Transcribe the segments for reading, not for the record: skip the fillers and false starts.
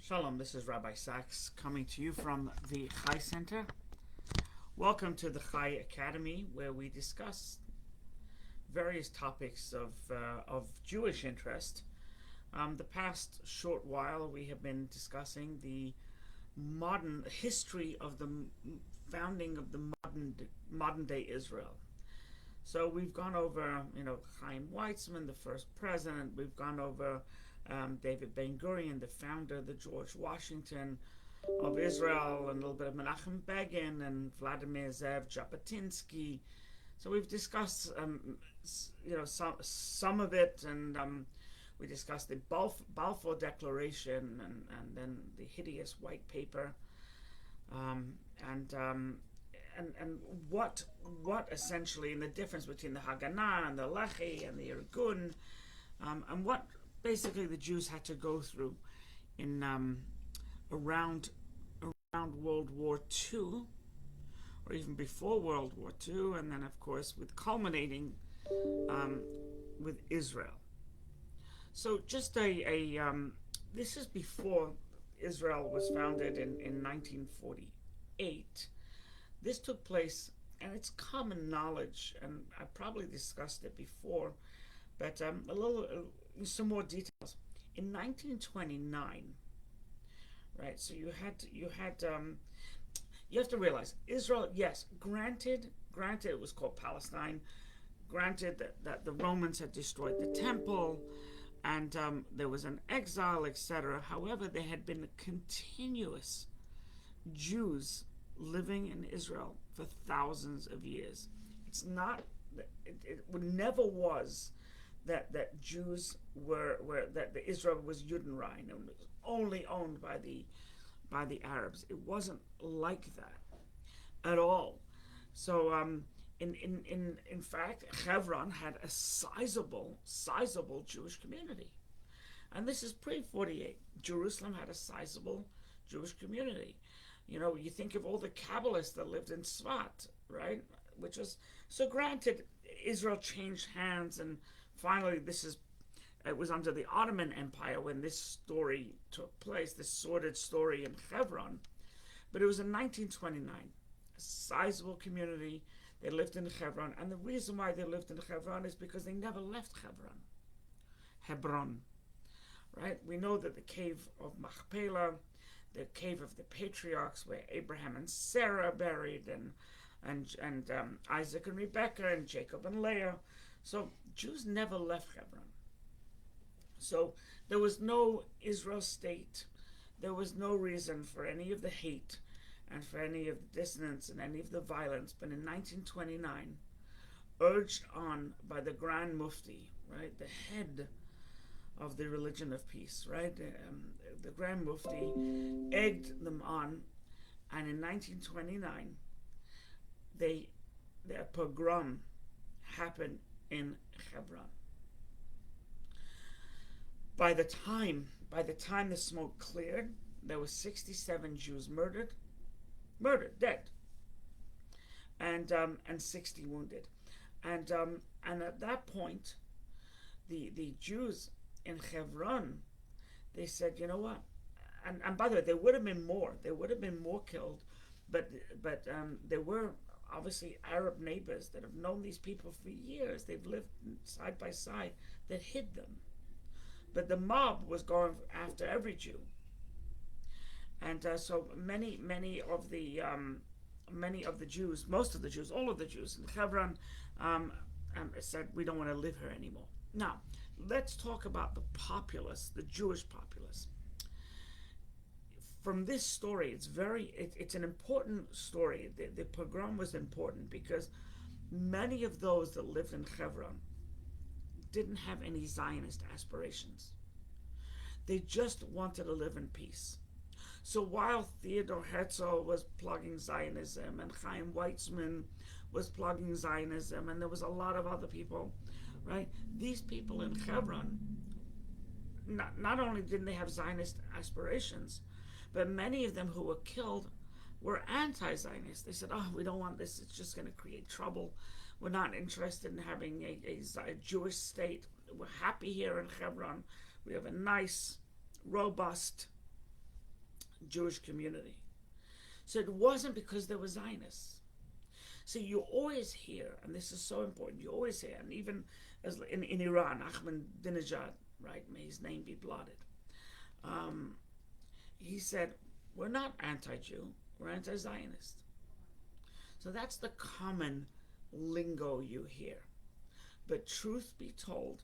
Shalom, this is Rabbi Sachs coming to you from the Chai Center. Welcome to the Chai Academy, where we discuss various topics of Jewish interest. The past short while we have been discussing the modern history of the founding of the modern day Israel. So we've gone over, Chaim Weizmann, the first president. We've gone over David Ben-Gurion, the founder, the George Washington of Israel, and a little bit of Menachem Begin and Vladimir Zev Jabotinsky. So we've discussed, some of it, and we discussed the Balfour Declaration, and then the hideous white paper, and what essentially, and the difference between the Haganah and the Lehi and the Irgun, and what basically the Jews had to go through in around World War II, or even before World War II, and then of course with culminating with Israel. So just this is before Israel was founded in 1948. This took place, and it's common knowledge, and I probably discussed it before, but some more details. In 1929, right? So you have to realize Israel. Yes, granted, it was called Palestine. Granted that the Romans had destroyed the temple, and there was an exile, etc. However, there had been continuous Jews living in Israel for thousands of years. It's not. It never was that Jews that the Israel was Judenrein and was only owned by the Arabs. It wasn't like that at all. So in fact, Hebron had a sizable Jewish community, and this is pre-48. Jerusalem had a sizable Jewish community. You think of all the Kabbalists that lived in Tzfat, right? Which was, so granted, Israel changed hands, and finally it was under the Ottoman Empire when this story took place, this sordid story in Hebron. But it was in 1929, a sizable community. They lived in Hebron, and the reason why they lived in Hebron is because they never left Hebron, right? We know that the cave of Machpelah, the cave of the patriarchs, where Abraham and Sarah are buried, and Isaac and Rebekah, and Jacob and Leah. So Jews never left Hebron. So there was no Israel state. There was no reason for any of the hate and for any of the dissonance and any of the violence. But in 1929, urged on by the Grand Mufti, right, the head of the religion of peace, right, the Grand Mufti egged them on, and in 1929, their pogrom happened in Hebron. By the time the smoke cleared, there were 67 Jews murdered, dead, and 60 wounded, and at that point, the Jews in Hebron, they said, you know what? And by the way, there would have been more. There would have been more killed, but there were obviously Arab neighbors that have known these people for years. They've lived side by side, that hid them. But the mob was going after every Jew, and so many of the Jews, most of the Jews, all of the Jews in Hebron, said, we don't want to live here anymore. Now, let's talk about the populace, the Jewish populace. From this story, it's an important story. The pogrom was important because many of those that lived in Hebron didn't have any Zionist aspirations. They just wanted to live in peace. So while Theodor Herzl was plugging Zionism, and Chaim Weizmann was plugging Zionism, and there was a lot of other people, right? These people in Hebron, not only didn't they have Zionist aspirations, but many of them who were killed were anti-Zionist. They said, we don't want this. It's just going to create trouble. We're not interested in having a Jewish state. We're happy here in Hebron. We have a nice, robust Jewish community. So it wasn't because they were Zionists. So you always hear, and this is so important, you always hear, and even as in Iran, Ahmadinejad, right, may his name be blotted, he said, we're not anti-Jew, we're anti-Zionist. So that's the common lingo you hear. But truth be told,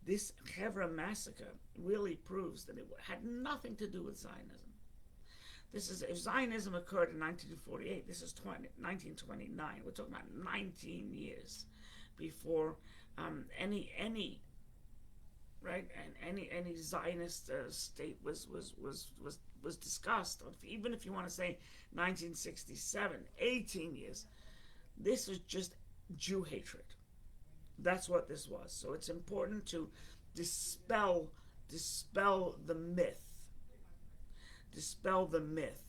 this Hebron massacre really proves that it had nothing to do with Zionism. This is, if Zionism occurred in 1948, this is 1929. We're talking about 19 years before any right, and any Zionist state was discussed. Even if you want to say 1967, 18 years, this was just Jew hatred. That's what this was. So it's important to dispel the myth. Dispel the myth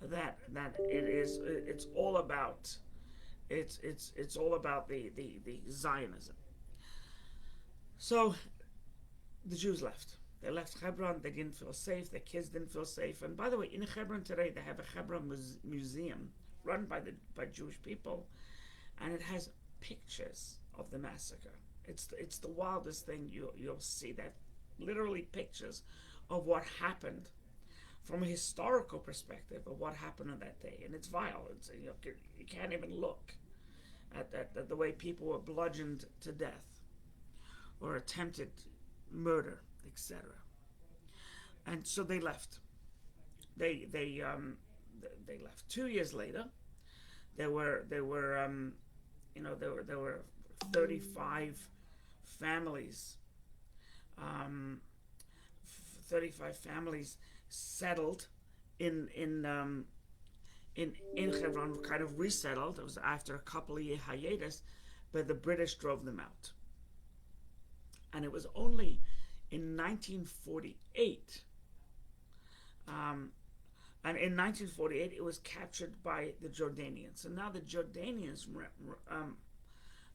that it's all about the Zionism. So the Jews left. They left Hebron. They didn't feel safe. Their kids didn't feel safe. And by the way, in Hebron today, they have a Hebron museum run by Jewish people, and it has pictures of the massacre. It's the wildest thing you'll see. That literally pictures of what happened from a historical perspective of what happened on that day, and it's vile. It's, you can't even look at the way people were bludgeoned to death or attempted murder, etc. And so they left. They left. 2 years later, there were 35 families. 35 families settled in Hebron, kind of resettled. It was after a couple of year hiatus, but the British drove them out. And it was only in 1948, and in 1948 it was captured by the Jordanians. And now the Jordanians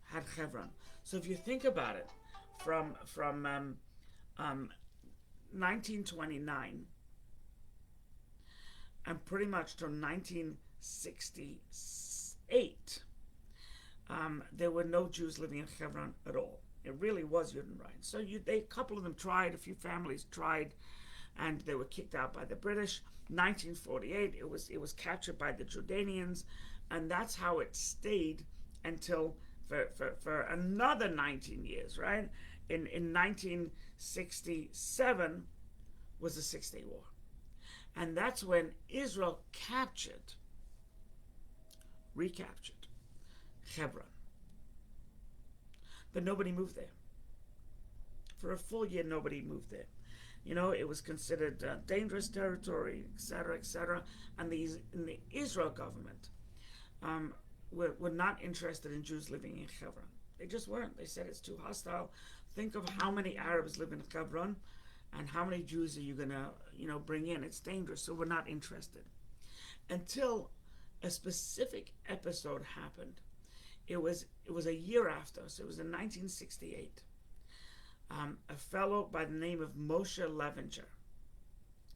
had Hebron. So if you think about it, from 1929 and pretty much till 1968, there were no Jews living in Hebron at all. It really was Yud and Ryan. So a couple of them tried, a few families tried, and they were kicked out by the British. 1948, it was captured by the Jordanians, and that's how it stayed until for another 19 years, right? In 1967 was the Six-Day War. And that's when Israel recaptured Hebron. But nobody moved there. For a full year, nobody moved there. It was considered dangerous territory, etc., etc. And the Israel government were not interested in Jews living in Hebron. They just weren't. They said it's too hostile. Think of how many Arabs live in Hebron, and how many Jews are you gonna, bring in? It's dangerous, so we're not interested. Until a specific episode happened. It was a year after, so it was in 1968. A fellow by the name of Moshe Levinger.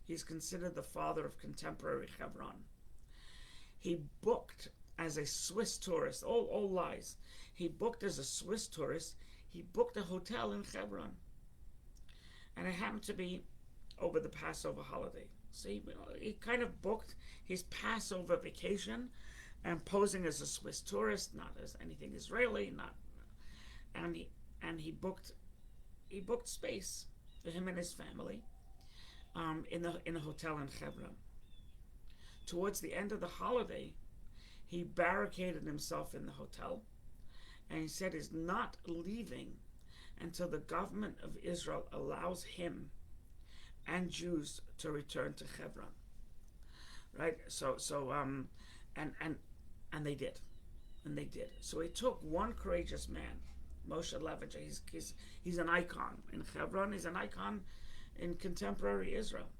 He's considered the father of contemporary Hebron. He booked as a Swiss tourist, all lies. He booked as a Swiss tourist. He booked a hotel in Hebron, and it happened to be over the Passover holiday. So he kind of booked his Passover vacation, and posing as a Swiss tourist, not as anything Israeli, and he booked space for him and his family in a hotel in Hebron. Towards the end of the holiday, he barricaded himself in the hotel, and he said he's not leaving until the government of Israel allows him and Jews to return to Hebron. Right? And they did. And they did. So it took one courageous man, Moshe Levinger. He's an icon in Hebron. He's an icon in contemporary Israel.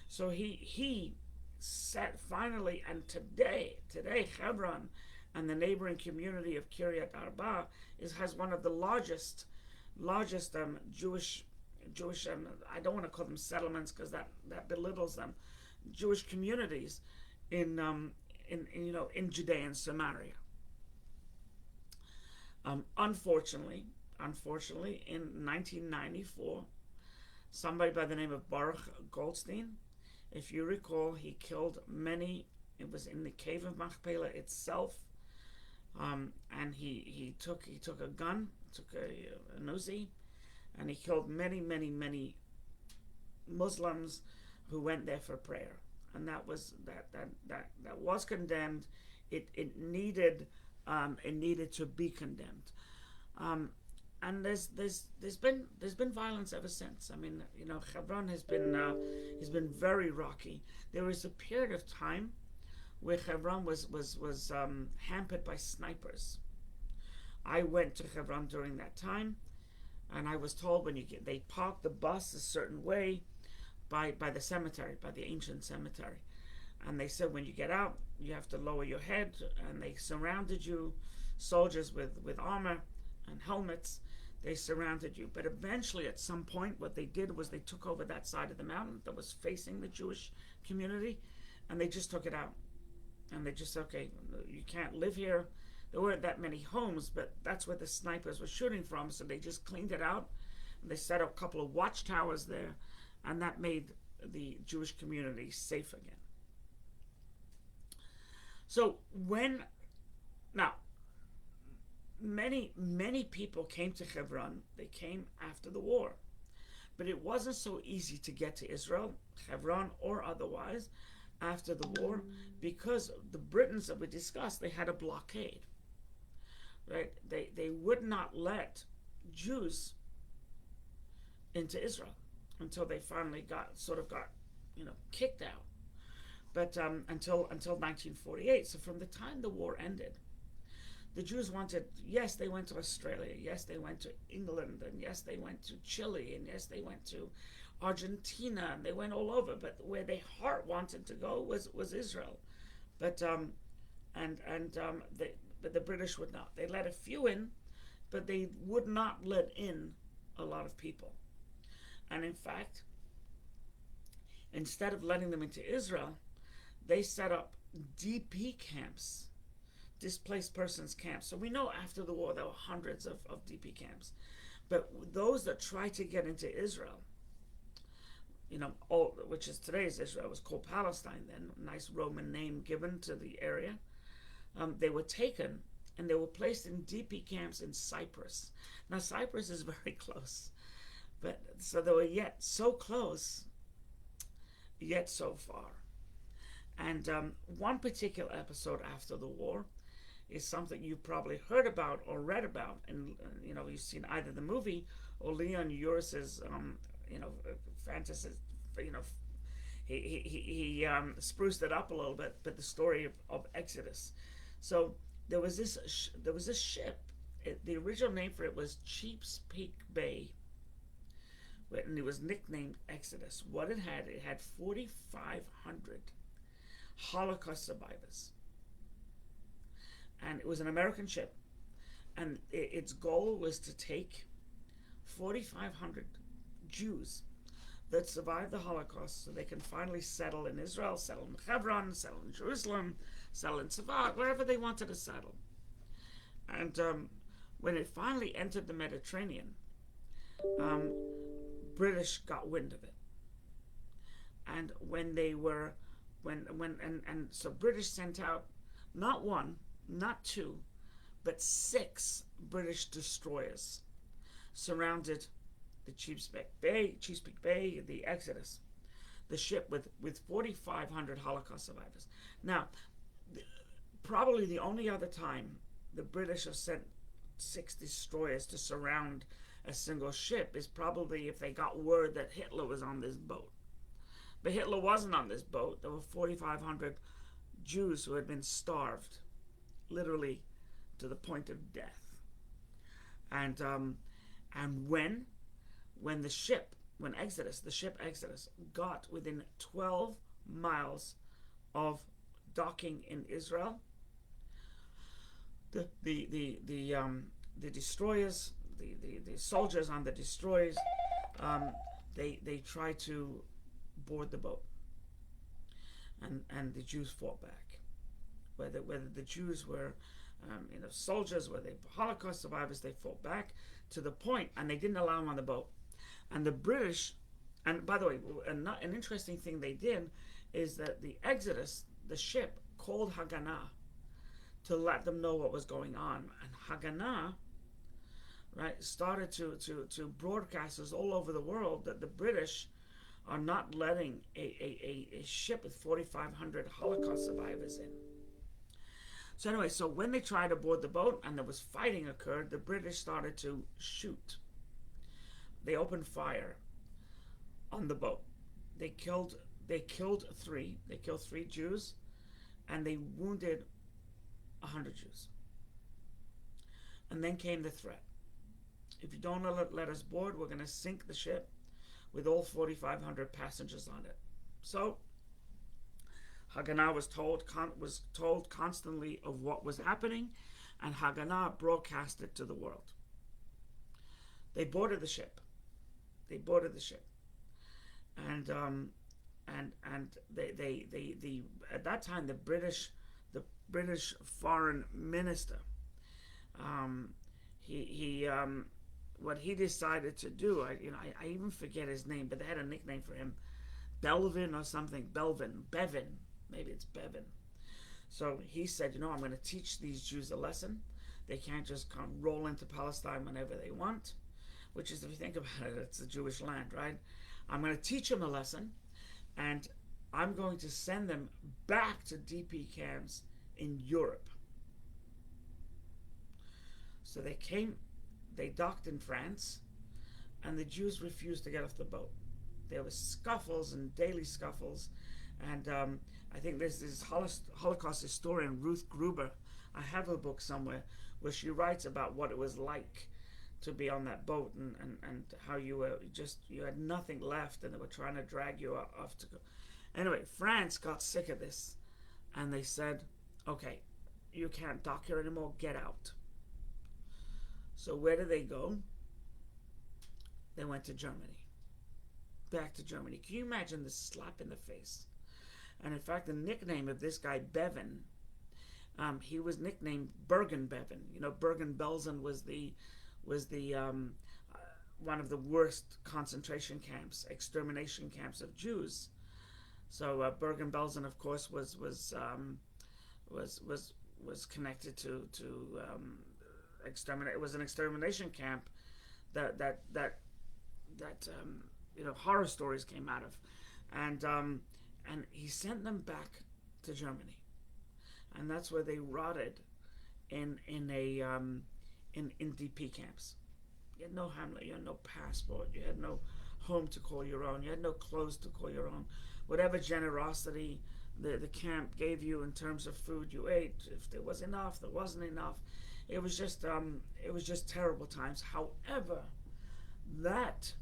So he set finally, and today Hebron and the neighboring community of Kiryat Arba has one of the largest Jewish I don't want to call them settlements because that belittles them. Jewish communities in Judea and Samaria. Unfortunately, in 1994, somebody by the name of Baruch Goldstein, if you recall, he killed many. It was in the cave of Machpelah itself, and he took a gun, took a Uzi, and he killed many Muslims who went there for prayer, and that was condemned. It needed to be condemned. And there's been violence ever since. I mean, Hebron has been very rocky. There was a period of time where Hebron was hampered by snipers. I went to Hebron during that time, and I was told they parked the bus a certain way by the cemetery, by the ancient cemetery, and they said when you get out, you have to lower your head, and they surrounded you, soldiers with armor and helmets. They surrounded you. But eventually, at some point, what they did was they took over that side of the mountain that was facing the Jewish community, and they just took it out. And they just said, okay, you can't live here. There weren't that many homes, but that's where the snipers were shooting from, so they just cleaned it out. And they set up a couple of watchtowers there, and that made the Jewish community safe again. So many people came to Hebron. They came after the war, but it wasn't so easy to get to Israel, Hebron or otherwise, after the war, because the Britons that we discussed, they had a blockade, right? They would not let Jews into Israel until they finally got kicked out. But until 1948. So from the time the war ended, the Jews yes, they went to Australia, yes, they went to England, and yes, they went to Chile, and yes, they went to Argentina, and they went all over. But where their heart wanted to go was Israel. But the British would not. They let a few in, but they would not let in a lot of people. And in fact, instead of letting them into Israel, they set up DP camps, displaced persons camps. So we know after the war there were hundreds of DP camps. But those that tried to get into Israel, which is today's Israel, was called Palestine then, nice Roman name given to the area, they were taken and they were placed in DP camps in Cyprus. Now Cyprus is very close, but so they were yet so close, yet so far. And one particular episode after the war is something you've probably heard about or read about, and you've seen either the movie or Leon Uris's fantasy. He spruced it up a little bit, but the story of Exodus. So there was this ship. The original name for it was Chesapeake Bay, and it was nicknamed Exodus. What it had 4,500 Holocaust survivors, and it was an American ship, and its goal was to take 4,500 Jews that survived the Holocaust so they can finally settle in Israel, settle in Hebron, settle in Jerusalem, settle in Safed, wherever they wanted to settle. And when it finally entered the Mediterranean, British got wind of it, and so British sent out not one, not two, but 6 British destroyers, surrounded the Chesapeake Bay, the Exodus, the ship with 4,500 Holocaust survivors. Now, probably the only other time the British have sent 6 destroyers to surround a single ship is probably if they got word that Hitler was on this boat. But Hitler wasn't on this boat. There were 4,500 Jews who had been starved, literally to the point of death. And when the ship Exodus got within 12 miles of docking in Israel, the destroyers, the soldiers on the destroyers, they tried to board the boat. and the Jews fought back. Whether the Jews were soldiers, whether they were Holocaust survivors, they fought back to the point, and they didn't allow them on the boat. And the British, and by the way, an interesting thing they did is that the Exodus, the ship, called Haganah to let them know what was going on. And Haganah, right, started to broadcasters all over the world that the British are not letting a ship with 4,500 Holocaust survivors in. So anyway, so when they tried to board the boat and there was fighting occurred, the British started to shoot. They opened fire on the boat. They killed 3. They killed 3 Jews, and they wounded 100 Jews. And then came the threat. If you don't let us board, we're going to sink the ship with all 4,500 passengers on it. So Haganah was told constantly of what was happening, and Haganah broadcast it to the world. They boarded the ship. And they at that time the British foreign minister, what he decided to do, I even forget his name, but they had a nickname for him, Belvin or something, Bevin, maybe it's Bevin. So he said, I'm going to teach these Jews a lesson. They can't just come roll into Palestine whenever they want, which is, if you think about it, it's the Jewish land, right? I'm going to teach them a lesson, and I'm going to send them back to DP camps in Europe. So they docked in France, and the Jews refused to get off the boat. There were scuffles and daily scuffles, and I think there's this Holocaust historian, Ruth Gruber. I have a book somewhere where she writes about what it was like to be on that boat, and how you had nothing left, and they were trying to drag you off to go. Anyway, France got sick of this, and they said, okay, you can't dock here anymore, get out. So where did they go? They went to Germany. Back to Germany. Can you imagine the slap in the face? And in fact, the nickname of this guy, Bevin, he was nicknamed Bergen-Belsen. Bergen-Belsen was the one of the worst concentration camps, extermination camps of Jews. So Bergen-Belsen, of course, was connected to exterminate. It was an extermination camp that horror stories came out of, and he sent them back to Germany, and that's where they rotted in DP camps. You had no Hamlet, you had no passport, you had no home to call your own, you had no clothes to call your own. Whatever generosity the camp gave you in terms of food, you ate. If there was enough, there wasn't enough. It was just terrible times. However, that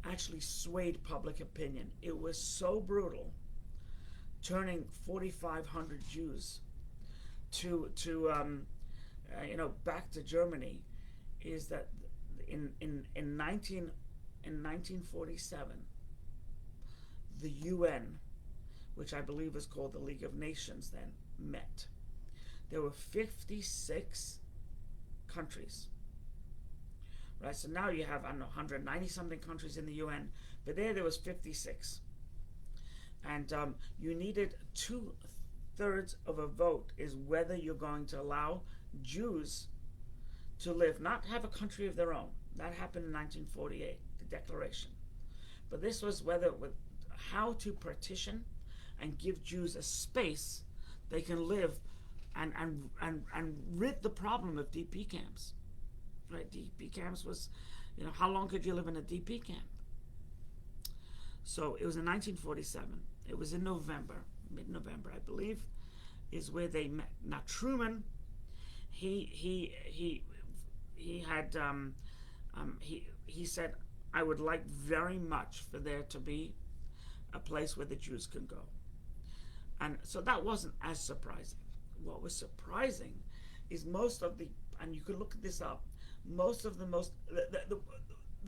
actually swayed public opinion. It was so brutal, turning 4,500 Jews to back to Germany, is that in 1947, the UN, which I believe was called the League of Nations then, met. There were 56 countries. Right, so now you have, 190 something countries in the UN, but there was 56. And you needed 2/3 of a vote is whether you're going to allow Jews to live, not have a country of their own. That happened in 1948, the Declaration. But this was how to partition and give Jews a space they can live and rid the problem of DP camps. Right, DP camps was, how long could you live in a DP camp? So it was in 1947. It was in November, mid-November, I believe, is where they met. Now Truman, he said, I would like very much for there to be a place where the Jews could go. And so that wasn't as surprising. What was surprising is and you could look this up, the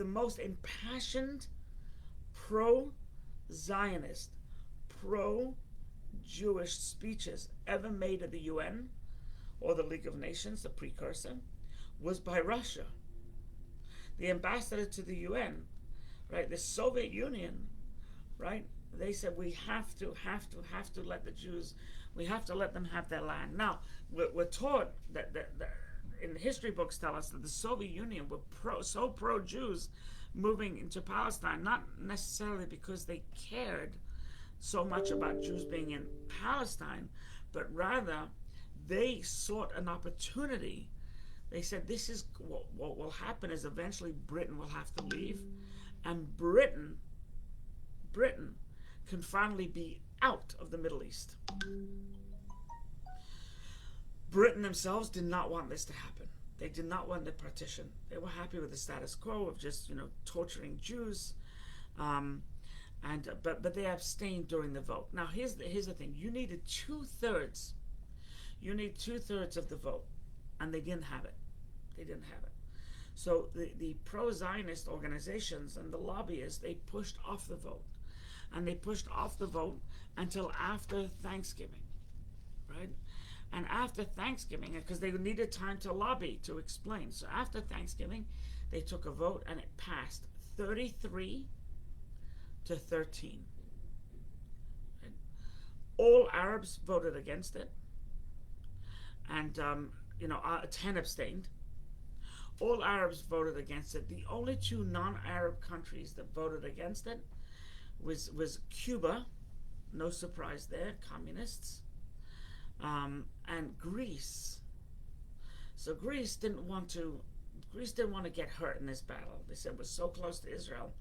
most impassioned pro-Zionist, pro-Jewish speeches ever made at the UN or the League of Nations, the precursor, was by Russia. The ambassador to the UN, right, the Soviet Union, right, they said we have to let the Jews, we have to let them have their land. Now, we're taught that in the history books tell us that the Soviet Union were so pro-Jews moving into Palestine, not necessarily because they cared so much about Jews being in Palestine, but rather they sought an opportunity. They said this is what will happen is eventually Britain will have to leave, and Britain can finally be out of the Middle East. Britain themselves did not want this to happen. They did not want the partition. They were happy with the status quo of just, torturing Jews, but they abstained during the vote. Now here's the thing: you needed 2/3. You need 2/3 of the vote, and they didn't have it. They didn't have it. So the pro-Zionist organizations and the lobbyists, they pushed off the vote, and they pushed off the vote until after Thanksgiving, right? And after Thanksgiving, because they needed time to lobby, to explain. So after Thanksgiving, they took a vote and it passed 33-13. Right? All Arabs voted against it. And, 10 abstained. All Arabs voted against it. The only two non-Arab countries that voted against it was Cuba. No surprise there, communists. And Greece. So Greece didn't want to get hurt in this battle. They said we're so close to Israel,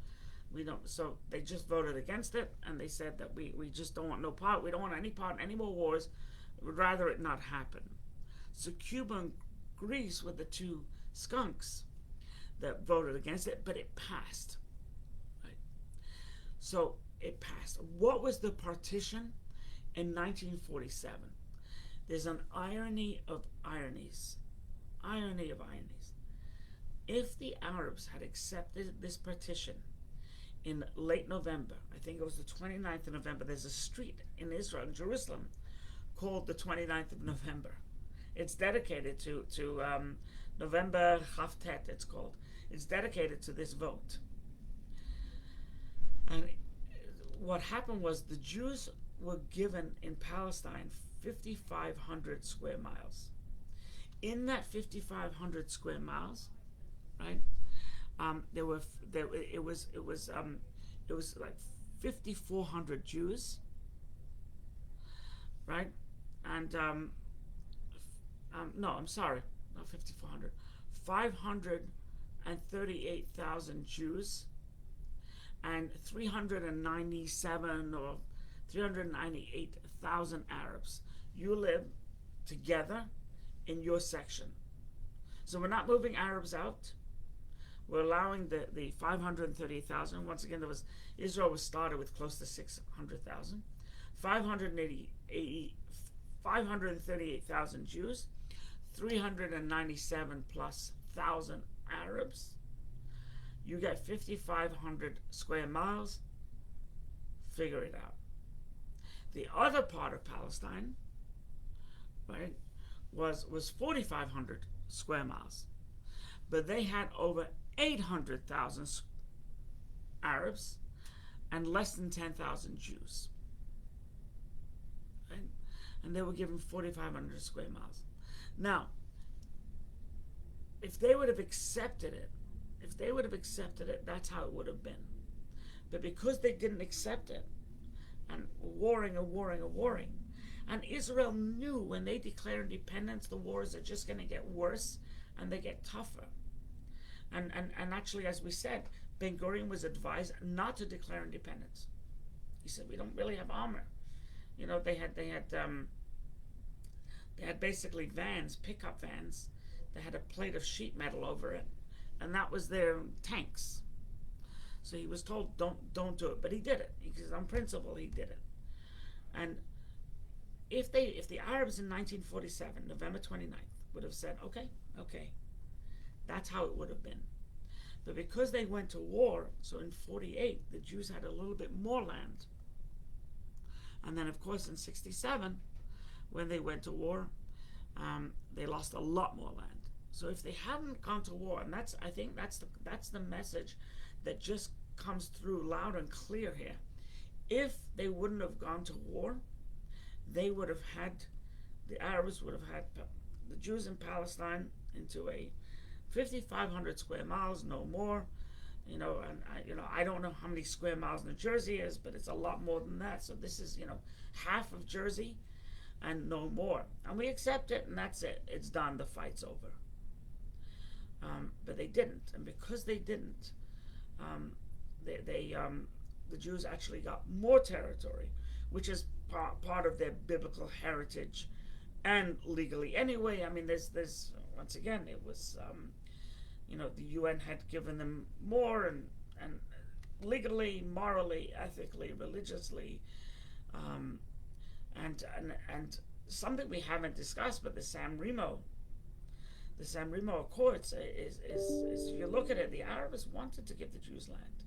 so they just voted against it, and they said that we just don't want no part. We don't want any part in any more wars. We'd rather it not happen. So Cuba and Greece were the two skunks that voted against it, but it passed. Right? So it passed. What was the partition in 1947? There's an irony of ironies. Irony of ironies. If the Arabs had accepted this partition in late November, I think it was the 29th of November, there's a street in Israel, in Jerusalem, called the 29th of November. It's dedicated to November Haftet, it's called. It's dedicated to this vote. And what happened was the Jews were given in Palestine 5,500 square miles. In that 5,500 square miles, right? It was like 5,400 Jews, right? And no, I'm sorry, not 5,400. 538,000 Jews and 397 or 398,000 Arabs. You live together in your section. So we're not moving Arabs out. We're allowing the 538,000. Once again, Israel was started with close to 600,000. 538,000 Jews, 397 plus thousand Arabs. You get 5,500 square miles. Figure it out. The other part of Palestine, right, was 4,500 square miles, but they had over 800,000 Arabs and less than 10,000 Jews, right? And they were given 4,500 square miles. Now, if they would have accepted it, that's how it would have been. But because they didn't accept it, and warring, and Israel knew when they declare independence, the wars are just going to get worse and they get tougher. And actually, as we said, Ben Gurion was advised not to declare independence. He said, we don't really have armor. They had basically vans, pickup vans, that had a plate of sheet metal over it, and that was their tanks. So he was told, don't do it, but he did it. Because on principle, he did it. And if the Arabs in 1947, November 29th, would have said, okay, that's how it would have been. But because they went to war, so in 48, the Jews had a little bit more land. And then, of course, in 67, when they went to war, they lost a lot more land. So if they hadn't gone to war, and I think that's the message that just comes through loud and clear here. If they wouldn't have gone to war, they would have had, the Arabs would have had the Jews in Palestine into a 5,500 square miles, no more. And I don't know how many square miles New Jersey is, but it's a lot more than that. So this is, half of Jersey and no more. And we accept it, and that's it. It's done. The fight's over. But they didn't. And because they didn't, the Jews actually got more territory, which is part of their biblical heritage and legally anyway. I mean, there's once again, it was, the UN had given them more, and legally, morally, ethically, religiously, and something we haven't discussed, but the San Remo Accords is if you look at it, the Arabs wanted to give the Jews land,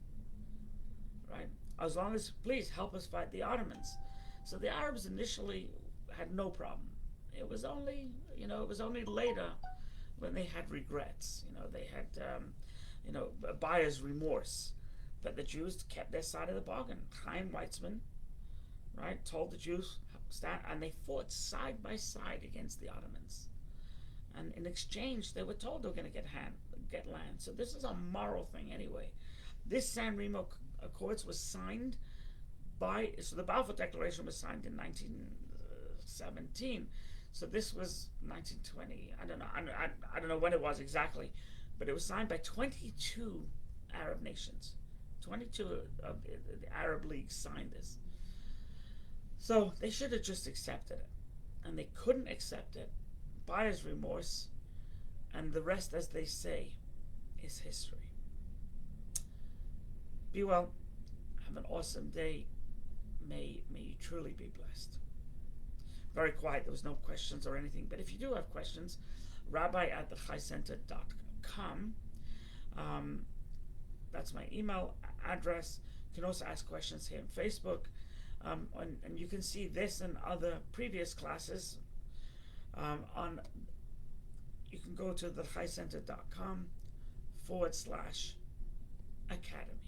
right? As long as, please help us fight the Ottomans. So the Arabs initially had no problem. It was only later when they had regrets. They had, buyer's remorse. But the Jews kept their side of the bargain. Chaim Weizmann, right, told the Jews stand, and they fought side by side against the Ottomans. And in exchange, they were told they were going to get land. So this is a moral thing anyway. This San Remo Accords was signed so the Balfour Declaration was signed in 1917. So this was 1920. I don't know when it was exactly, but it was signed by 22 Arab nations. 22 of the Arab League signed this. So they should have just accepted it, and they couldn't accept it. Buyer's remorse, and the rest, as they say, is history. Be well. Have an awesome day. May you truly be blessed. Very quiet. There was no questions or anything. But if you do have questions, rabbi@thechaicenter.com. That's my email address. You can also ask questions here on Facebook. And you can see this and other previous classes you can go to thechaicenter.com/academy.